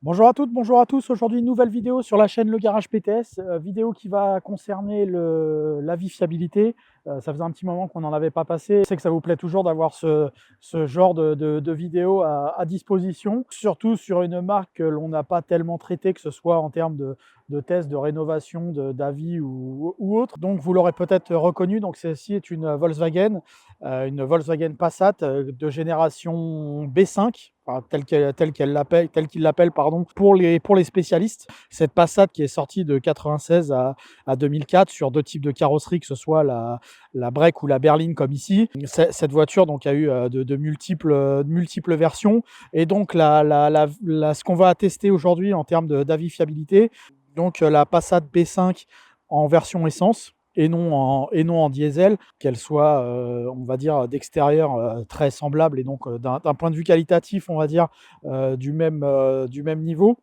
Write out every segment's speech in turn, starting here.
Bonjour à toutes, bonjour à tous. Aujourd'hui, une nouvelle vidéo sur la chaîne Le Garage PTS, vidéo qui va concerner la vie fiabilité. Ça faisait un petit moment qu'on n'en avait pas passé. Je sais que ça vous plaît toujours d'avoir ce genre de vidéos à disposition, surtout sur une marque que l'on n'a pas tellement traitée, que ce soit en termes de tests, de rénovation, d'avis ou autre. Donc, vous l'aurez peut-être reconnu, donc celle-ci est une Volkswagen Passat de génération B5, enfin, telle qu'il l'appelle, pardon, pour les spécialistes. Cette Passat qui est sortie de 96 à 2004 sur deux types de carrosserie, que ce soit la break ou la berline comme ici. Cette voiture donc a eu de multiples versions, et donc ce qu'on va tester aujourd'hui en termes d'avis fiabilité, donc la Passat B5 en version essence et non en diesel, qu'elle soit, on va dire, d'extérieur très semblable, et donc d'un point de vue qualitatif, on va dire, du même niveau.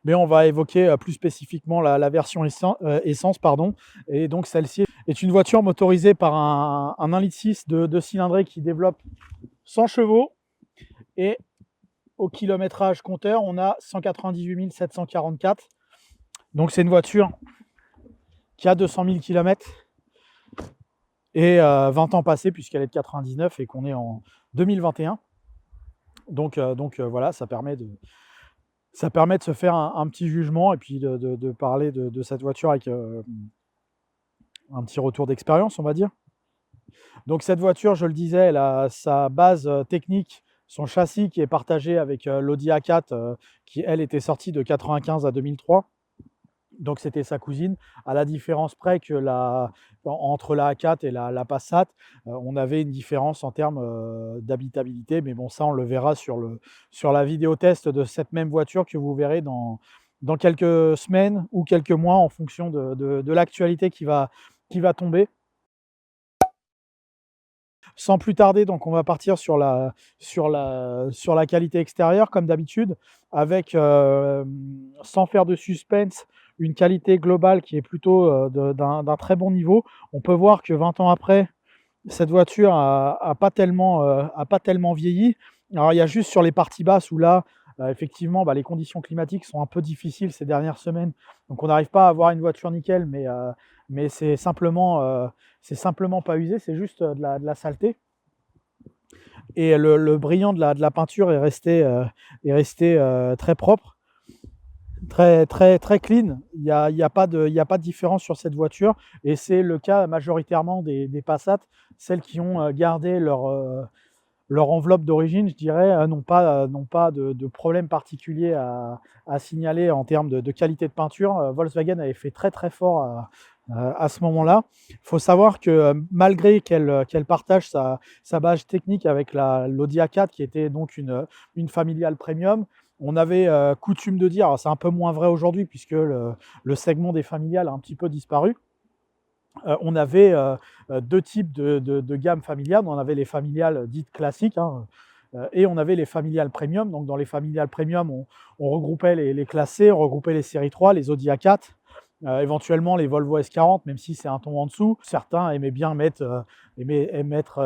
Mais on va évoquer plus spécifiquement la version essence, pardon. Et donc celle-ci est une voiture motorisée par un 1,6 litre de cylindrée qui développe 100 chevaux, et au kilométrage compteur, on a 198 744. Donc c'est une voiture qui a 200 000 km et 20 ans passés, puisqu'elle est de 99 et qu'on est en 2021. Donc voilà, ça permet de se faire un petit jugement, et puis de parler de cette voiture avec un petit retour d'expérience, on va dire. Donc cette voiture, je le disais, elle a sa base technique, son châssis qui est partagé avec l'Audi A4, qui elle était sortie de 95 à 2003. Donc c'était sa cousine, à la différence près que entre la A4 et la Passat, on avait une différence en termes d'habitabilité, mais bon, ça on le verra sur la vidéo test de cette même voiture, que vous verrez dans quelques semaines ou quelques mois, en fonction de l'actualité qui va tomber. Sans plus tarder, donc on va partir sur la qualité extérieure, comme d'habitude, avec, sans faire de suspense, une qualité globale qui est plutôt d'un très bon niveau. On peut voir que 20 ans après, cette voiture a pas tellement vieilli. Alors il y a juste sur les parties basses où là, effectivement, les conditions climatiques sont un peu difficiles ces dernières semaines, donc on n'arrive pas à avoir une voiture nickel, mais c'est simplement pas usé, c'est juste de la saleté. Et le brillant de la peinture est resté très propre, très, très, très clean. Il y a pas de différence sur cette voiture, et c'est le cas majoritairement des Passat. Celles qui ont gardé leur enveloppe d'origine, je dirais, n'ont pas de problème particulier à signaler en termes de qualité de peinture. Volkswagen avait fait très très fort à ce moment-là. Il faut savoir que malgré qu'elle partage sa base technique avec l'Audi A4, qui était donc une familiale premium, on avait coutume de dire, c'est un peu moins vrai aujourd'hui puisque le segment des familiales a un petit peu disparu. On avait deux types de gammes familiales. On avait les familiales dites classiques, hein, et on avait les familiales premium. Donc dans les familiales premium, on regroupait les classés, on regroupait les séries 3, les Audi A4, éventuellement les Volvo S40, même si c'est un ton en dessous. Certains aimaient bien mettre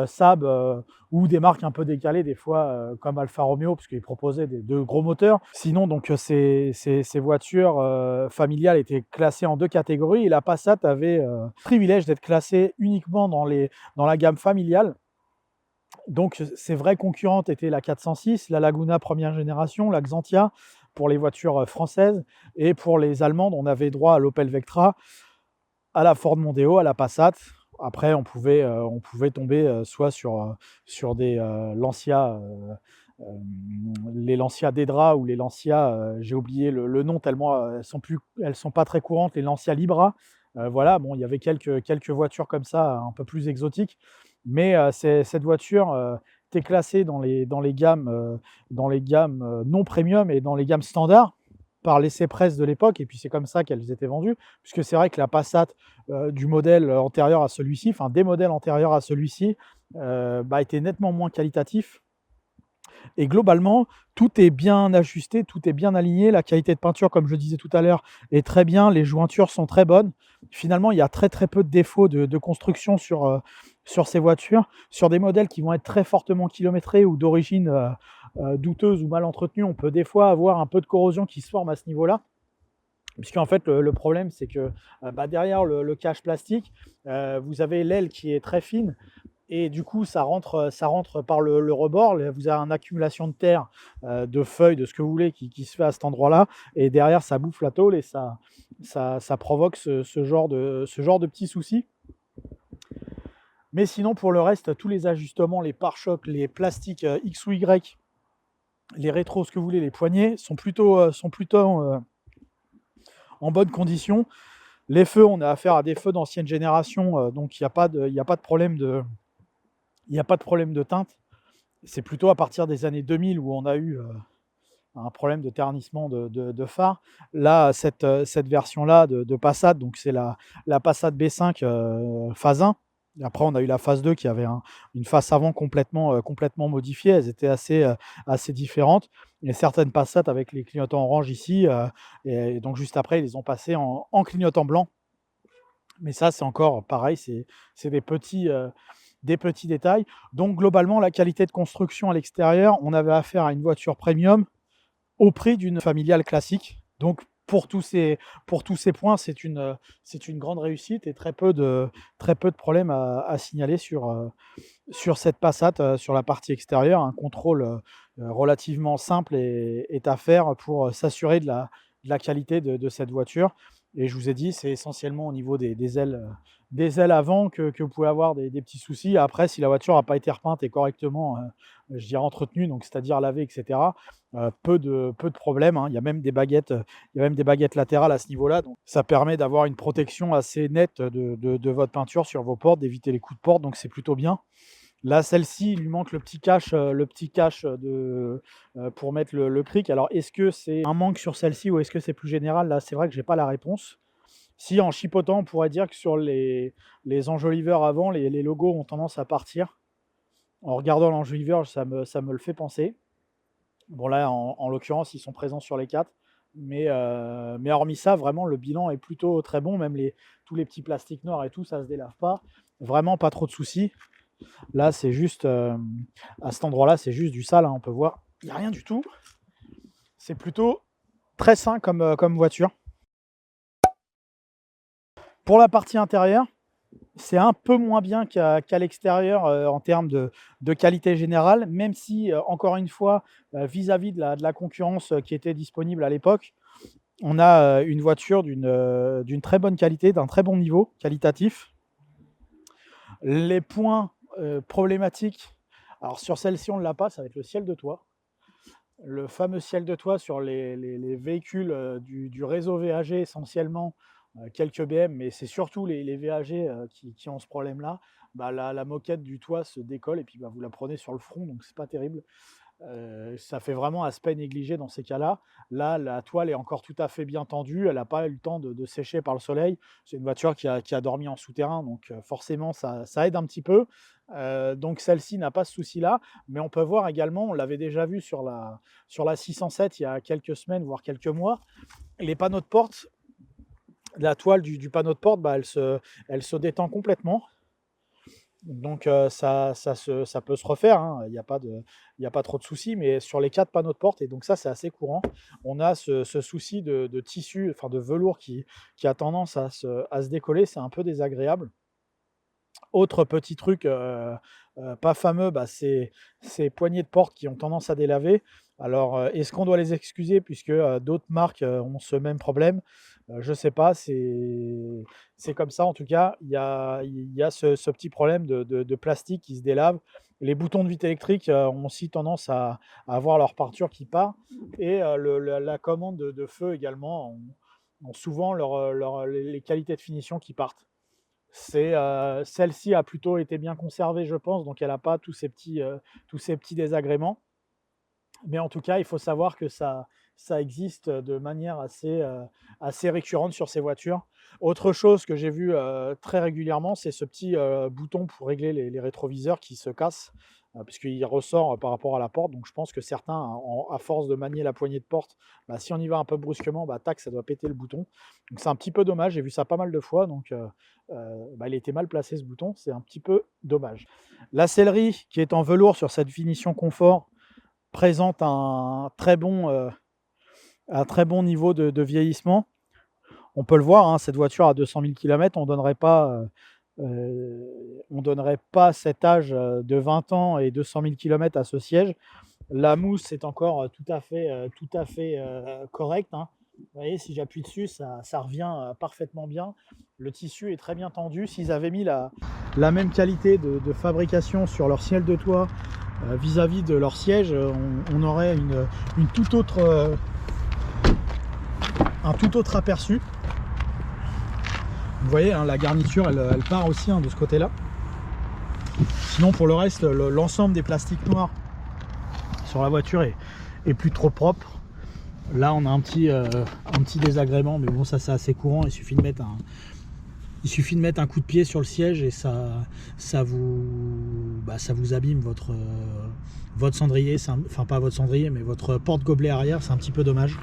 Saab, ou des marques un peu décalées des fois, comme Alfa Romeo, parce qu'ils proposaient de gros moteurs. Sinon, donc ces voitures familiales étaient classées en deux catégories, et la Passat avait le privilège d'être classée uniquement dans la gamme familiale. Donc ses vraies concurrentes étaient la 406, la Laguna première génération, la Xantia pour les voitures françaises, et pour les allemandes, on avait droit à l'Opel Vectra, à la Ford Mondeo, à la Passat. Après, on pouvait tomber soit sur des les Lancia Dedra ou les Lancia, j'ai oublié le nom tellement elles sont pas très courantes, les Lancia Libra. Voilà, bon, il y avait quelques voitures comme ça, un peu plus exotiques, mais cette voiture était classée dans les gammes non premium et dans les gammes standards par l'essai-presse de l'époque, et puis c'est comme ça qu'elles étaient vendues, puisque c'est vrai que la Passat du modèle antérieur à celui-ci, enfin des modèles antérieurs à celui-ci, était nettement moins qualitatif. Et globalement, tout est bien ajusté, tout est bien aligné. La qualité de peinture, comme je disais tout à l'heure, est très bien. Les jointures sont très bonnes. Finalement, il y a très très peu de défauts de construction sur ces voitures. Sur des modèles qui vont être très fortement kilométrés ou d'origine douteuse ou mal entretenue, on peut des fois avoir un peu de corrosion qui se forme à ce niveau-là. Puisqu'en fait, le problème, c'est que derrière le cache plastique, vous avez l'aile qui est très fine et du coup, ça rentre par le rebord. Vous avez une accumulation de terre, de feuilles, de ce que vous voulez, qui se fait à cet endroit-là. Et derrière, ça bouffe la tôle et ça provoque ce genre de petits soucis. Mais sinon, pour le reste, tous les ajustements, les pare-chocs, les plastiques X ou Y, les rétros, ce que vous voulez, les poignées, sont plutôt en bonne condition. Les feux, on a affaire à des feux d'ancienne génération, donc il n'y a pas de problème de teinte. C'est plutôt à partir des années 2000 où on a eu un problème de ternissement de phare. Là, cette version-là de Passat, donc c'est la Passat B5 phase 1. Et après, on a eu la phase 2 qui avait une face avant complètement modifiée. Elles étaient assez différentes. Il y a certaines Passat avec les clignotants orange ici. Et donc, juste après, ils les ont passés en clignotant blanc. Mais ça, c'est encore pareil, c'est des petits détails. Donc, globalement, la qualité de construction à l'extérieur, on avait affaire à une voiture premium au prix d'une familiale classique. Donc, pour tous ces points, c'est une grande réussite et très peu de problèmes à signaler sur cette Passat, sur la partie extérieure. Un contrôle relativement simple est à faire pour s'assurer de la qualité de cette voiture. Et je vous ai dit, c'est essentiellement au niveau des ailes avant que vous pouvez avoir des petits soucis. Après, si la voiture n'a pas été repeinte et correctement, je dirais entretenue, donc c'est-à-dire lavée, etc., peu de problèmes, hein. Il y a même des baguettes latérales à ce niveau-là. Donc ça permet d'avoir une protection assez nette de votre peinture sur vos portes, d'éviter les coups de porte, donc c'est plutôt bien. Là, celle-ci, il lui manque le petit cache pour mettre le cric. Alors, est-ce que c'est un manque sur celle-ci ou est-ce que c'est plus général? Là, c'est vrai que j'ai pas la réponse. Si en chipotant, on pourrait dire que sur les enjoliveurs avant, les logos ont tendance à partir. En regardant l'enjoliveur, ça me le fait penser. Bon là, en l'occurrence, ils sont présents sur les 4. Mais hormis ça, vraiment, le bilan est plutôt très bon. Même tous les petits plastiques noirs et tout, ça se délave pas. Vraiment pas trop de soucis. Là, c'est juste, à cet endroit-là, c'est juste du sale, hein, on peut voir. Il n'y a rien du tout. C'est plutôt très sain comme voiture. Pour la partie intérieure, c'est un peu moins bien qu'à l'extérieur en termes de qualité générale, même si, encore une fois, vis-à-vis de la concurrence qui était disponible à l'époque, on a une voiture d'une très bonne qualité, d'un très bon niveau qualitatif. Les points problématiques, alors sur celle-ci, on ne l'a pas, ça va être le ciel de toit. Le fameux ciel de toit sur les véhicules du réseau VAG essentiellement, quelques BM, mais c'est surtout les VAG qui ont ce problème-là. La moquette du toit se décolle et puis vous la prenez sur le front, donc c'est pas terrible. Ça fait vraiment aspect négligé dans ces cas-là. Là, la toile est encore tout à fait bien tendue, elle n'a pas eu le temps de sécher par le soleil. C'est une voiture qui a dormi en souterrain, donc forcément ça aide un petit peu. Donc celle-ci n'a pas ce souci-là, mais on peut voir également, on l'avait déjà vu sur la 607 il y a quelques semaines, voire quelques mois, les panneaux de porte, la toile du panneau de porte, elle se détend complètement. Donc ça peut se refaire, hein. Il n'y a pas trop de soucis, mais sur les 4 panneaux de porte, et donc ça c'est assez courant, on a ce souci de tissu, enfin de velours qui a tendance à se décoller, c'est un peu désagréable. Autre petit truc pas fameux, c'est ces poignées de porte qui ont tendance à délaver. Alors, est-ce qu'on doit les excuser puisque d'autres marques ont ce même problème? Je ne sais pas, c'est comme ça en tout cas. Il y a ce petit problème de plastique qui se délave. Les boutons de vitre électrique ont aussi tendance à avoir leur peinture qui part et la commande de feu également ont souvent les qualités de finition qui partent. Celle-ci a plutôt été bien conservée, je pense, donc elle n'a pas tous ces petits désagréments. Mais en tout cas, il faut savoir que ça existe de manière assez récurrente sur ces voitures. Autre chose que j'ai vu très régulièrement, c'est ce petit bouton pour régler les rétroviseurs qui se casse, puisqu'il ressort par rapport à la porte. Donc je pense que certains, à force de manier la poignée de porte, si on y va un peu brusquement, tac, ça doit péter le bouton. Donc c'est un petit peu dommage, j'ai vu ça pas mal de fois, donc il était mal placé ce bouton, c'est un petit peu dommage. La sellerie qui est en velours sur cette finition confort, présente un très bon niveau de vieillissement. On peut le voir, hein, cette voiture à 200 000 km, on donnerait pas cet âge de 20 ans et 200 000 km à ce siège. La mousse est encore tout à fait correcte, hein. Vous voyez, si j'appuie dessus, ça revient parfaitement bien. Le tissu est très bien tendu. S'ils avaient mis la même qualité de fabrication sur leur ciel de toit vis-à-vis de leur siège, on aurait une toute autre, un tout autre aperçu. Vous voyez, hein, la garniture, elle part aussi, hein, de ce côté-là. Sinon, pour le reste, l'ensemble des plastiques noirs sur la voiture est plus trop propre. Là, on a un petit désagrément, mais bon, ça c'est assez courant. Il suffit de mettre un coup de pied sur le siège et ça vous abîme votre cendrier. Enfin, pas votre cendrier, mais votre porte-gobelet arrière. C'est un petit peu dommage.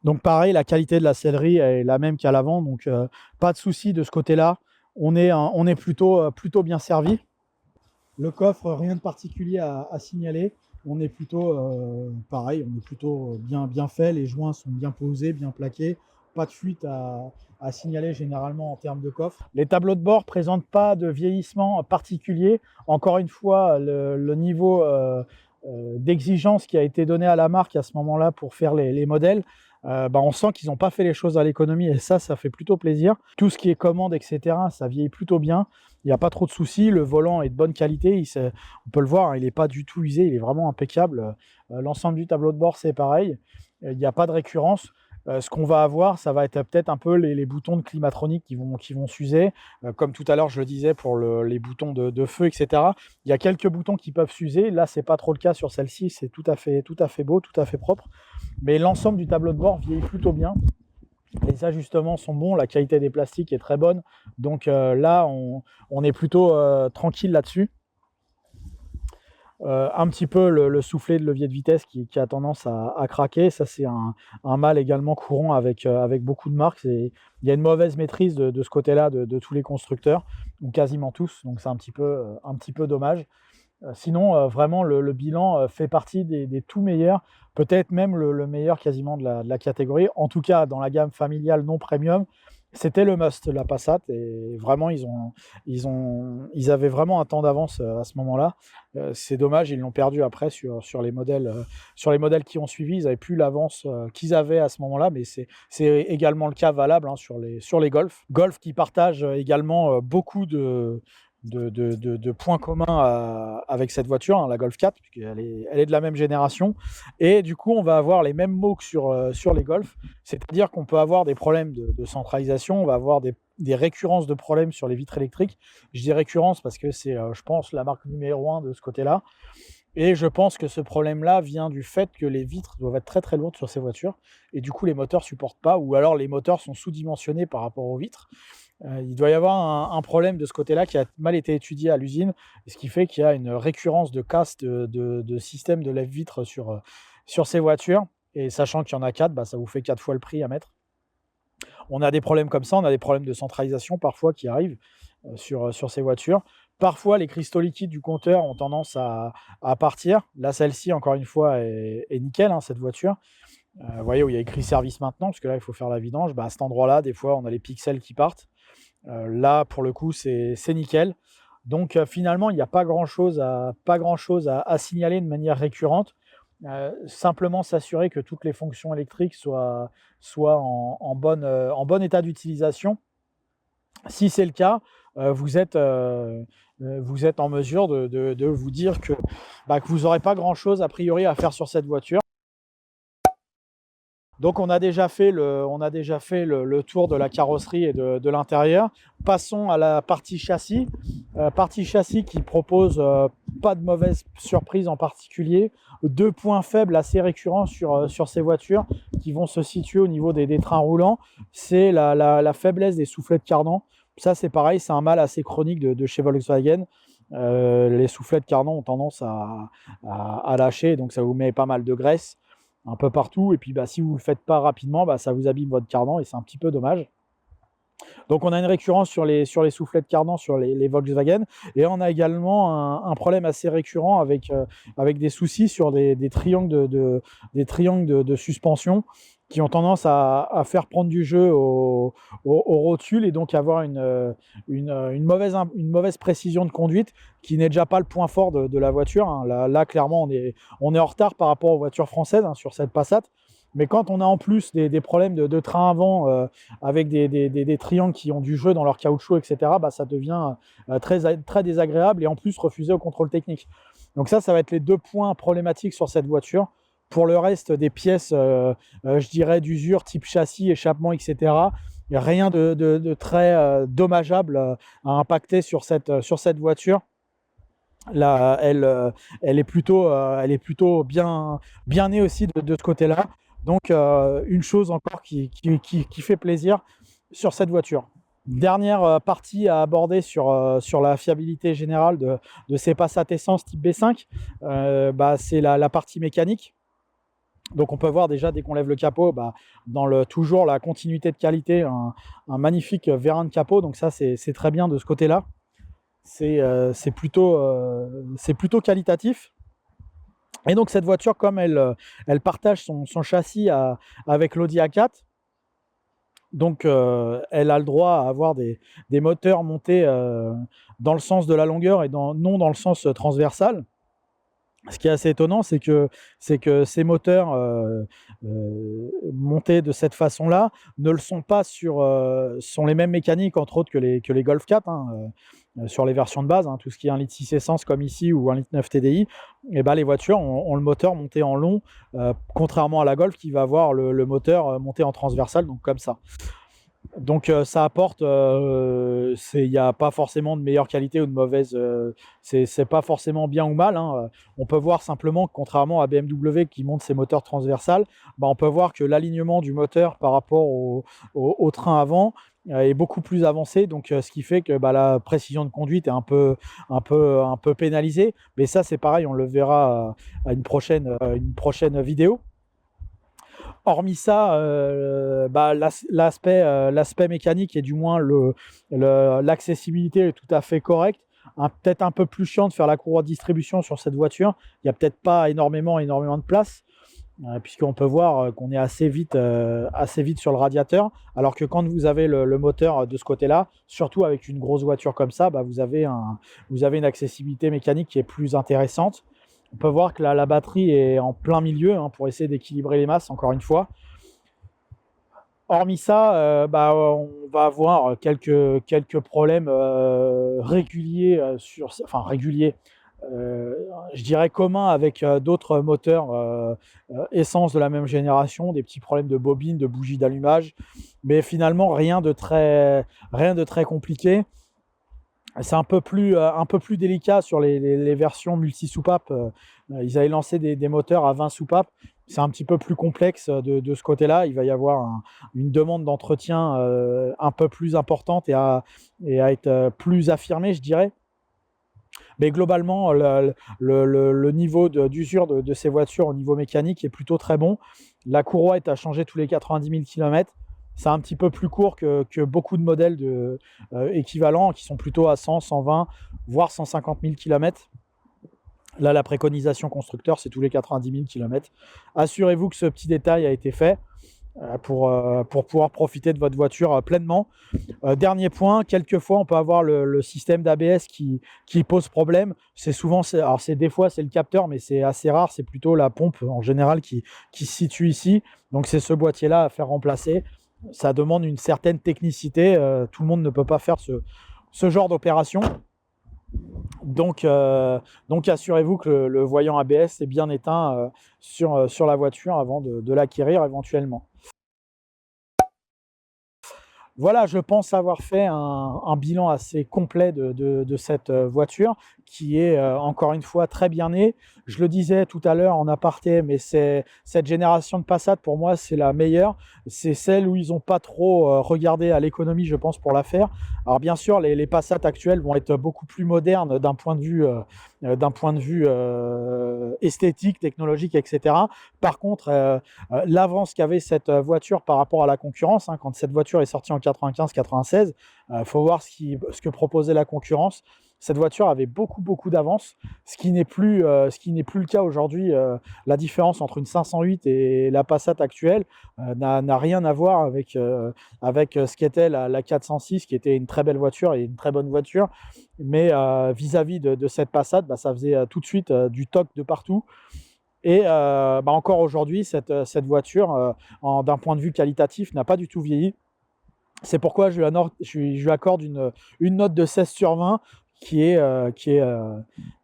Donc pareil, la qualité de la sellerie est la même qu'à l'avant, donc pas de souci de ce côté-là. On est plutôt bien servi. Le coffre, rien de particulier à signaler. On est plutôt pareil, on est plutôt bien fait. Les joints sont bien posés, bien plaqués. Pas de fuite à signaler généralement en termes de coffre. Les tableaux de bord ne présentent pas de vieillissement particulier. Encore une fois, le niveau d'exigence qui a été donné à la marque à ce moment-là pour faire les modèles, on sent qu'ils n'ont pas fait les choses à l'économie et ça fait plutôt plaisir. Tout ce qui est commande, etc., ça vieillit plutôt bien. Il n'y a pas trop de soucis. Le volant est de bonne qualité. On peut le voir, hein, il n'est pas du tout usé. Il est vraiment impeccable. L'ensemble du tableau de bord, c'est pareil. Il n'y a pas de récurrence. Ce qu'on va avoir, ça va être peut-être un peu les boutons de climatronique qui vont s'user. Comme tout à l'heure, je le disais pour les boutons de feu, etc. Il y a quelques boutons qui peuvent s'user. Là, c'est pas trop le cas sur celle-ci. C'est tout à fait beau, tout à fait propre. Mais l'ensemble du tableau de bord vieillit plutôt bien. Les ajustements sont bons, la qualité des plastiques est très bonne. Donc là, on est plutôt tranquille là-dessus. Un petit peu le soufflet de levier de vitesse qui a tendance à craquer. Ça, c'est un mal également courant avec beaucoup de marques. Il y a une mauvaise maîtrise de ce côté-là de tous les constructeurs, ou quasiment tous. Donc c'est un petit peu dommage. Sinon, vraiment, le bilan fait partie des tout meilleurs, peut-être même le meilleur quasiment de la catégorie. En tout cas, dans la gamme familiale non premium, c'était le must, la Passat. Et vraiment, ils avaient vraiment un temps d'avance à ce moment-là. C'est dommage, ils l'ont perdu après sur les modèles qui ont suivi. Ils n'avaient plus l'avance qu'ils avaient à ce moment-là, mais c'est également le cas valable, hein, sur les Golf. Golf qui partagent également beaucoup de points communs avec cette voiture, hein, la Golf 4, puisqu'elle est de la même génération. Et du coup, on va avoir les mêmes mots que sur les Golf, c'est-à-dire qu'on peut avoir des problèmes de centralisation, on va avoir des récurrences de problèmes sur les vitres électriques. Je dis récurrence parce que c'est, je pense, la marque numéro 1 de ce côté-là. Et je pense que ce problème-là vient du fait que les vitres doivent être très très lourdes sur ces voitures, et du coup les moteurs ne supportent pas, ou alors les moteurs sont sous-dimensionnés par rapport aux vitres. Il doit y avoir un problème de ce côté-là qui a mal été étudié à l'usine, ce qui fait qu'il y a une récurrence de casse de système de lève-vitres sur ces voitures. Et sachant qu'il y en a 4, ça vous fait 4 fois le prix à mettre. On a des problèmes comme ça, on a des problèmes de centralisation parfois qui arrivent sur ces voitures. Parfois, les cristaux liquides du compteur ont tendance à partir. Là, celle-ci, encore une fois, est nickel, hein, cette voiture. Vous voyez où il y a écrit service maintenant, parce que là, il faut faire la vidange. À cet endroit-là, des fois, on a les pixels qui partent. Là, pour le coup, c'est nickel. Donc, finalement, il n'y a pas grand-chose à signaler de manière récurrente. Simplement s'assurer que toutes les fonctions électriques soient en bon état d'utilisation. Si c'est le cas, vous êtes en mesure de vous dire que vous n'aurez pas grand-chose a priori à faire sur cette voiture. Donc on a déjà fait le tour de la carrosserie et de l'intérieur. Passons à la partie châssis. Partie châssis qui propose pas de mauvaise surprise en particulier. 2 points faibles assez récurrents sur ces voitures qui vont se situer au niveau des trains roulants. C'est la faiblesse des soufflets de cardan. Ça, c'est pareil, c'est un mal assez chronique de chez Volkswagen. Les soufflets de cardan ont tendance à lâcher, donc ça vous met pas mal de graisse un peu partout. Et puis si vous ne le faites pas rapidement, ça vous abîme votre cardan et c'est un petit peu dommage. Donc on a une récurrence sur les soufflets de cardan sur les Volkswagen, et on a également un problème assez récurrent avec des soucis sur des triangles de suspension qui ont tendance à faire prendre du jeu aux rotules, et donc avoir une mauvaise précision de conduite, qui n'est déjà pas le point fort de la voiture, hein. Là, clairement, on est en retard par rapport aux voitures françaises, hein, sur cette Passat. Mais quand on a en plus des problèmes de train avant, avec des triangles qui ont du jeu dans leur caoutchouc, etc., bah, ça devient très désagréable, et en plus refusé au contrôle technique. Donc ça va être les deux points problématiques sur cette voiture. Pour le reste des pièces, je dirais d'usure, type châssis, échappement, etc., il n'y a rien de très dommageable à impacter sur cette voiture. Là, elle est plutôt bien née aussi de ce côté-là. Donc, une chose encore qui fait plaisir sur cette voiture. Dernière partie à aborder sur la fiabilité générale de ces Passat essence type B5, c'est la partie mécanique. Donc on peut voir déjà, dès qu'on lève le capot, toujours la continuité de qualité, un magnifique vérin de capot. Donc ça, c'est très bien de ce côté-là. C'est plutôt qualitatif. Et donc cette voiture, comme elle partage son châssis avec l'Audi A4, donc elle a le droit à avoir des moteurs montés dans le sens de la longueur et non dans le sens transversal. Ce qui est assez étonnant, c'est que ces moteurs montés de cette façon-là ne le sont pas sont les mêmes mécaniques, entre autres, que les Golf 4, hein, sur les versions de base, hein, tout ce qui est 1,6 litre essence comme ici, ou 1,9 litre TDI. Et les voitures ont le moteur monté en long, contrairement à la Golf qui va avoir le moteur monté en transversal, donc comme ça. Donc ça apporte, il n'y a pas forcément de meilleure qualité ou de mauvaise, c'est pas forcément bien ou mal, hein. On peut voir simplement que, contrairement à BMW qui monte ses moteurs transversales, on peut voir que l'alignement du moteur par rapport au train avant est beaucoup plus avancé, donc ce qui fait que la précision de conduite est un peu pénalisée. Mais ça, c'est pareil, on le verra à une prochaine vidéo. Hormis ça, l'aspect mécanique, et du moins l'accessibilité, est tout à fait correcte. Peut-être un peu plus chiant de faire la courroie de distribution sur cette voiture. Il n'y a peut-être pas énormément de place, puisqu'on peut voir qu'on est assez vite sur le radiateur, alors que quand vous avez le moteur de ce côté-là, surtout avec une grosse voiture comme ça, vous avez une accessibilité mécanique qui est plus intéressante. On peut voir que la batterie est en plein milieu, hein, pour essayer d'équilibrer les masses, encore une fois. Hormis ça, on va avoir quelques problèmes réguliers, réguliers, je dirais communs avec d'autres moteurs essence de la même génération, des petits problèmes de bobine, de bougies d'allumage, mais finalement rien de très compliqué. C'est un peu plus délicat sur les versions multi-soupapes. Ils avaient lancé des moteurs à 20 soupapes. C'est un petit peu plus complexe de ce côté-là. Il va y avoir une demande d'entretien un peu plus importante, et à être plus affirmée, je dirais. Mais globalement, le niveau d'usure de ces voitures au niveau mécanique est plutôt très bon. La courroie est à changer tous les 90 000 km. C'est un petit peu plus court que beaucoup de modèles équivalents, qui sont plutôt à 100, 120, voire 150 000 km. Là, la préconisation constructeur, c'est tous les 90 000 km. Assurez-vous que ce petit détail a été fait pour pouvoir profiter de votre voiture pleinement. Dernier point, quelquefois on peut avoir le système d'ABS qui pose problème. Des fois c'est le capteur, mais c'est assez rare. C'est plutôt la pompe en général qui se situe ici. Donc c'est ce boîtier-là à faire remplacer. Ça demande une certaine technicité. Tout le monde ne peut pas faire ce genre d'opération. Donc assurez-vous que le voyant ABS est bien éteint sur la voiture avant de l'acquérir éventuellement. Voilà, je pense avoir fait un bilan assez complet de cette voiture, qui est encore une fois très bien née. Je le disais tout à l'heure en aparté, mais cette génération de Passat, pour moi, c'est la meilleure. C'est celle où ils n'ont pas trop regardé à l'économie, je pense, pour la faire. Alors bien sûr, les Passat actuels vont être beaucoup plus modernes d'un point de vue d'un point de vue esthétique, technologique, etc. Par contre, l'avance qu'avait cette voiture par rapport à la concurrence, hein, quand cette voiture est sortie en 95-96, faut voir ce que proposait la concurrence. Cette voiture avait beaucoup d'avance, ce qui n'est plus le cas aujourd'hui. La différence entre une 508 et la Passat actuelle n'a rien à voir avec ce qu'était la 406, qui était une très belle voiture et une très bonne voiture. Mais vis-à-vis de cette Passat, ça faisait tout de suite du toc de partout. Et encore aujourd'hui, cette voiture, d'un point de vue qualitatif, n'a pas du tout vieilli. C'est pourquoi je lui accorde une note de 16 sur 20, qui est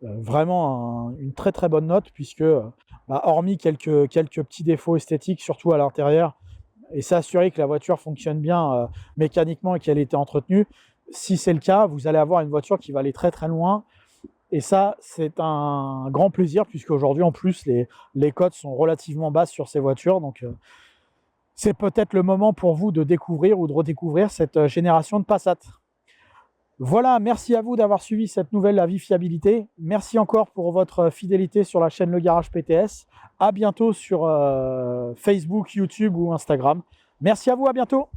vraiment une très bonne note, puisque hormis quelques petits défauts esthétiques, surtout à l'intérieur, et s'assurer que la voiture fonctionne bien mécaniquement et qu'elle était entretenue, si c'est le cas, vous allez avoir une voiture qui va aller très loin. Et ça, c'est un grand plaisir, puisque aujourd'hui, en plus, les cotes sont relativement basses sur ces voitures. Donc, c'est peut-être le moment pour vous de découvrir ou de redécouvrir cette génération de Passat. Voilà, merci à vous d'avoir suivi cette nouvelle avis fiabilité. Merci encore pour votre fidélité sur la chaîne Le Garage PTS. À bientôt sur Facebook, YouTube ou Instagram. Merci à vous, à bientôt.